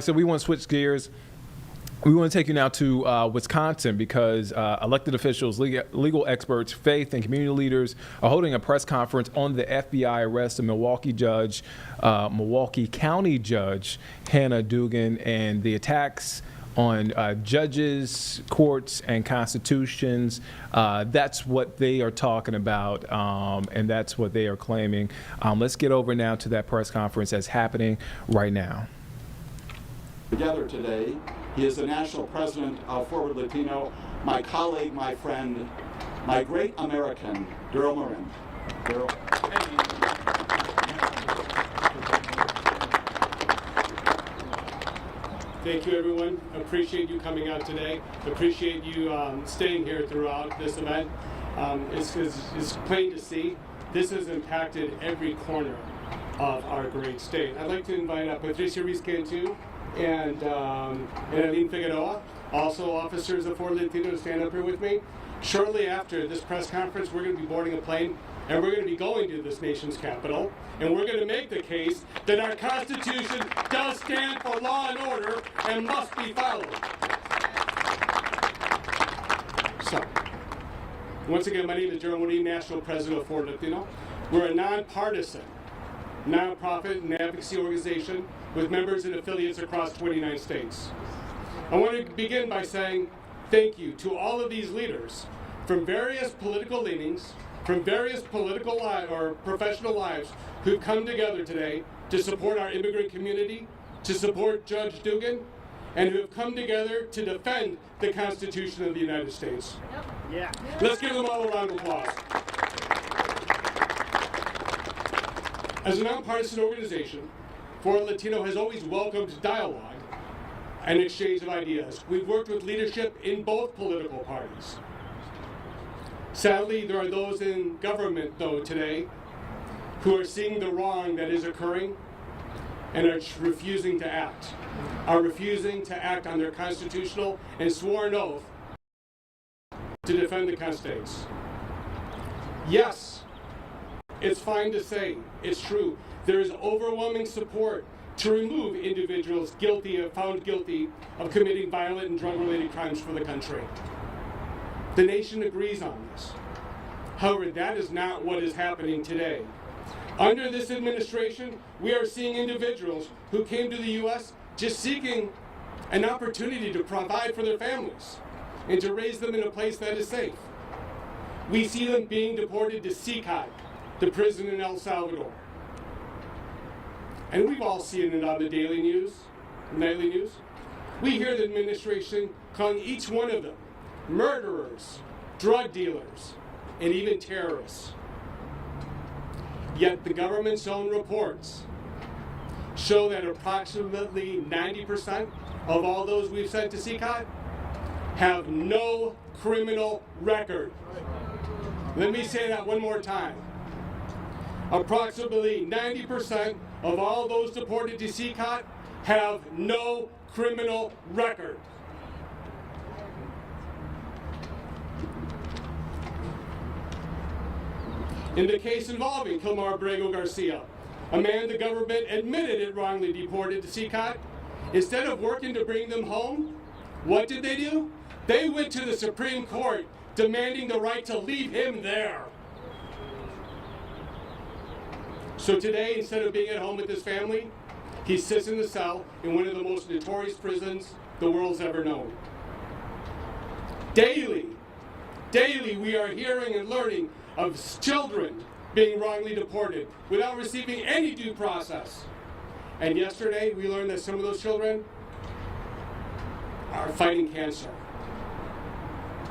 So we want to switch gears. We want to take you now to Wisconsin because elected officials, legal experts, faith, and community leaders are holding a press conference on the FBI arrest of Milwaukee County Judge Hannah Dugan and the attacks on judges, courts, and constitutions. That's what they are talking about, and that's what they are claiming. Let's get over now to that press conference that's happening right now. Together today. He is the national president of Forward Latino, my colleague, my friend, my great American, Daryl Morin. Daryl. Thank you, everyone. Appreciate you coming out today. Appreciate you staying here throughout this event. It's plain to see this has impacted every corner of our great state. I'd like to invite Patricia Ruiz-Cantu and Aline Figueroa, also officers of Forward Latino, to stand up here with me. Shortly after this press conference, we're going to be boarding a plane and we're going to be going to this nation's capital, and we're going to make the case that our Constitution does stand for law and order and must be followed. So, once again, my name is Daryl Morin, National President of Forward Latino. We're a nonpartisan, nonprofit and advocacy organization with members and affiliates across 29 states. I want to begin by saying thank you to all of these leaders from various political leanings, from various political or professional lives who've come together today to support our immigrant community, to support Judge Dugan, and who have come together to defend the Constitution of the United States. Yeah. Let's give them all a round of applause. As a nonpartisan organization, Forward Latino has always welcomed dialogue and exchange of ideas. We've worked with leadership in both political parties. Sadly, there are those in government, though, today who are seeing the wrong that is occurring and are refusing to act on their constitutional and sworn oath to defend the Constitution. Yes, it's fine to say, it's true. There is overwhelming support to remove individuals found guilty of committing violent and drug-related crimes for the country. The nation agrees on this. However, that is not what is happening today. Under this administration, we are seeing individuals who came to the U.S. just seeking an opportunity to provide for their families and to raise them in a place that is safe. We see them being deported to CICAT, the prison in El Salvador. And we've all seen it on the daily news, nightly news. We hear the administration calling each one of them murderers, drug dealers, and even terrorists. Yet the government's own reports show that approximately 90% of all those we've sent to CICAT have no criminal record. Let me say that one more time. Approximately 90% of all those deported to CICAT have no criminal record. In the case involving Kilmar Abrego Garcia, a man the government admitted it wrongly deported to CICAT, instead of working to bring them home, what did they do? They went to the Supreme Court demanding the right to leave him there. So today, instead of being at home with his family, he sits in the cell in one of the most notorious prisons the world's ever known. Daily, we are hearing and learning of children being wrongly deported without receiving any due process. And yesterday, we learned that some of those children are fighting cancer.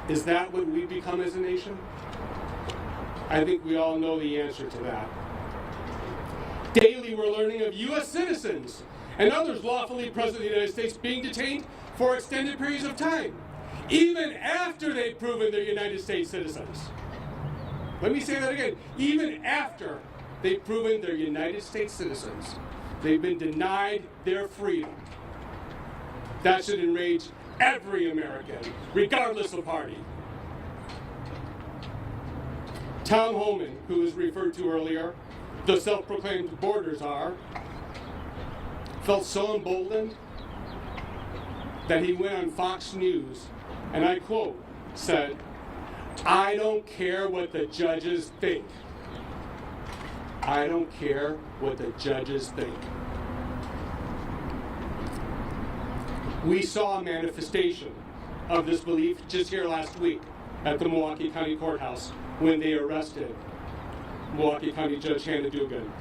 Is that what we've become as a nation? I think we all know the answer to that. Daily, we're learning of U.S. citizens and others lawfully present in the United States being detained for extended periods of time, even after they've proven they're United States citizens. Let me say that again. Even after they've proven they're United States citizens, they've been denied their freedom. That should enrage every American, regardless of party. Tom Homan, who was referred to earlier, the self-proclaimed border czar, felt so emboldened that he went on Fox News, and I quote, said, "I don't care what the judges think. I don't care what the judges think." We saw a manifestation of this belief just here last week at the Milwaukee County Courthouse when they arrested Milwaukee County Judge Hannah Dugan.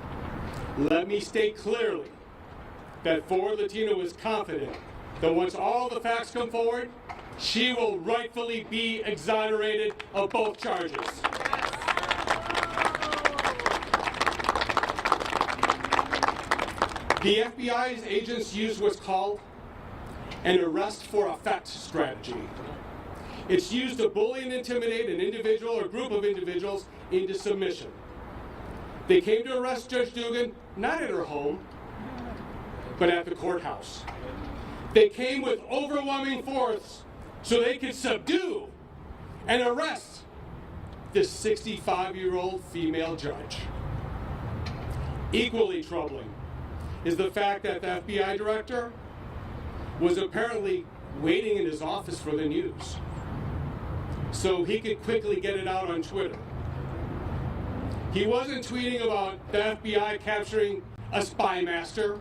Let me state clearly that Forward Latino is confident that once all the facts come forward, she will rightfully be exonerated of both charges. The FBI's agents used what's called an arrest for effect strategy. It's used to bully and intimidate an individual or group of individuals into submission. They came to arrest Judge Dugan, not at her home, but at the courthouse. They came with overwhelming force so they could subdue and arrest this 65-year-old female judge. Equally troubling is the fact that the FBI director was apparently waiting in his office for the news so he could quickly get it out on Twitter. He wasn't tweeting about the FBI capturing a spy master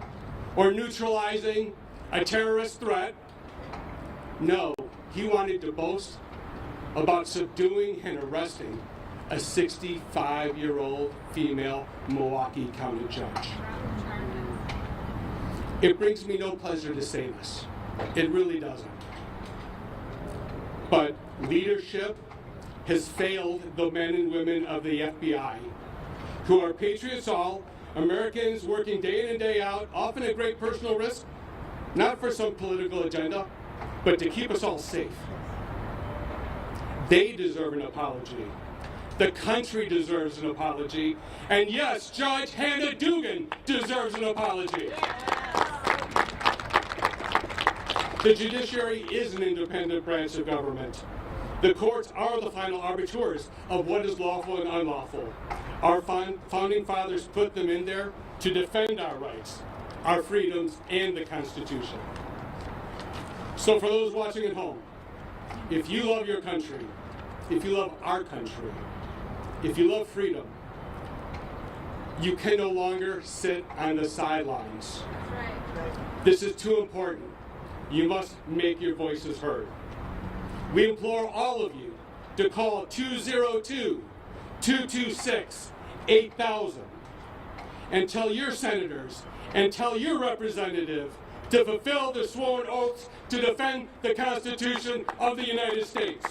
or neutralizing a terrorist threat. No, he wanted to boast about subduing and arresting a 65-year-old female Milwaukee County judge. It brings me no pleasure to say this. It really doesn't. But leadership has failed the men and women of the FBI, who are patriots all, Americans working day in and day out, often at great personal risk, not for some political agenda, but to keep us all safe. They deserve an apology. The country deserves an apology. And yes, Judge Hannah Dugan deserves an apology. The judiciary is an independent branch of government. The courts are the final arbiters of what is lawful and unlawful. Our founding fathers put them in there to defend our rights, our freedoms, and the Constitution. So for those watching at home, if you love your country, if you love our country, if you love freedom, you can no longer sit on the sidelines. This is too important. You must make your voices heard. We implore all of you to call 202-226-8000 and tell your senators and tell your representative to fulfill the sworn oaths to defend the Constitution of the United States.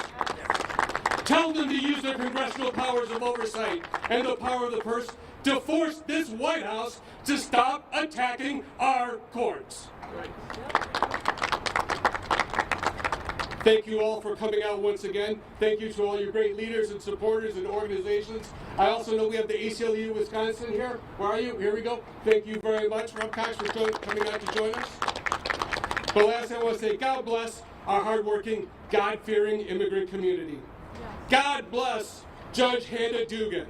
Tell them to use their congressional powers of oversight and the power of the purse to force this White House to stop attacking our courts. Thank you all for coming out once again. Thank you to all your great leaders and supporters and organizations. I also know we have the ACLU Wisconsin here. Where are you? Here we go. Thank you very much, Rob Cox, for coming out to join us. But last, I want to say God bless our hardworking, God-fearing immigrant community. God bless Judge Hannah Dugan.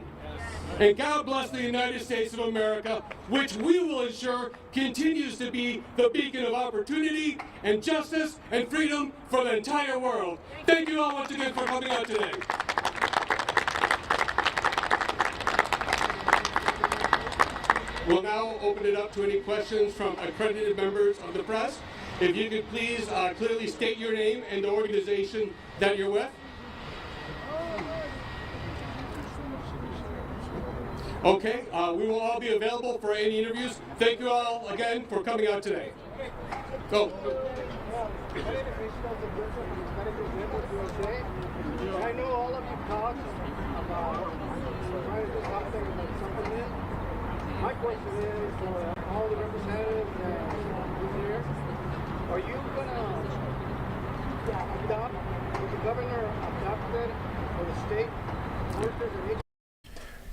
And God bless the United States of America, which we will ensure continues to be the beacon of opportunity and justice and freedom for the entire world. Thank you all once again for coming out today. We'll now open it up to any questions from accredited members of the press. If you could please clearly state your name and the organization that you're with. Okay, we will all be available for any interviews. Thank you all again for coming out today. Go. I know all of you talked about trying to do something about something new. My question is for all the representatives that are here, are you gonna adopt what the governor adopted for the state workers and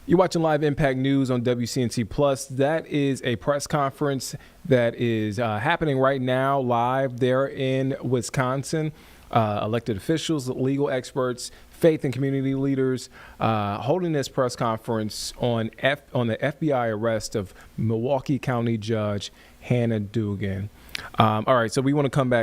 You're watching Live Impact News on WCNC Plus. That is a press conference that is happening right now live there in Wisconsin. Elected officials, legal experts, faith and community leaders holding this press conference on the FBI arrest of Milwaukee County Judge Hannah Dugan. All right, so we want to come back.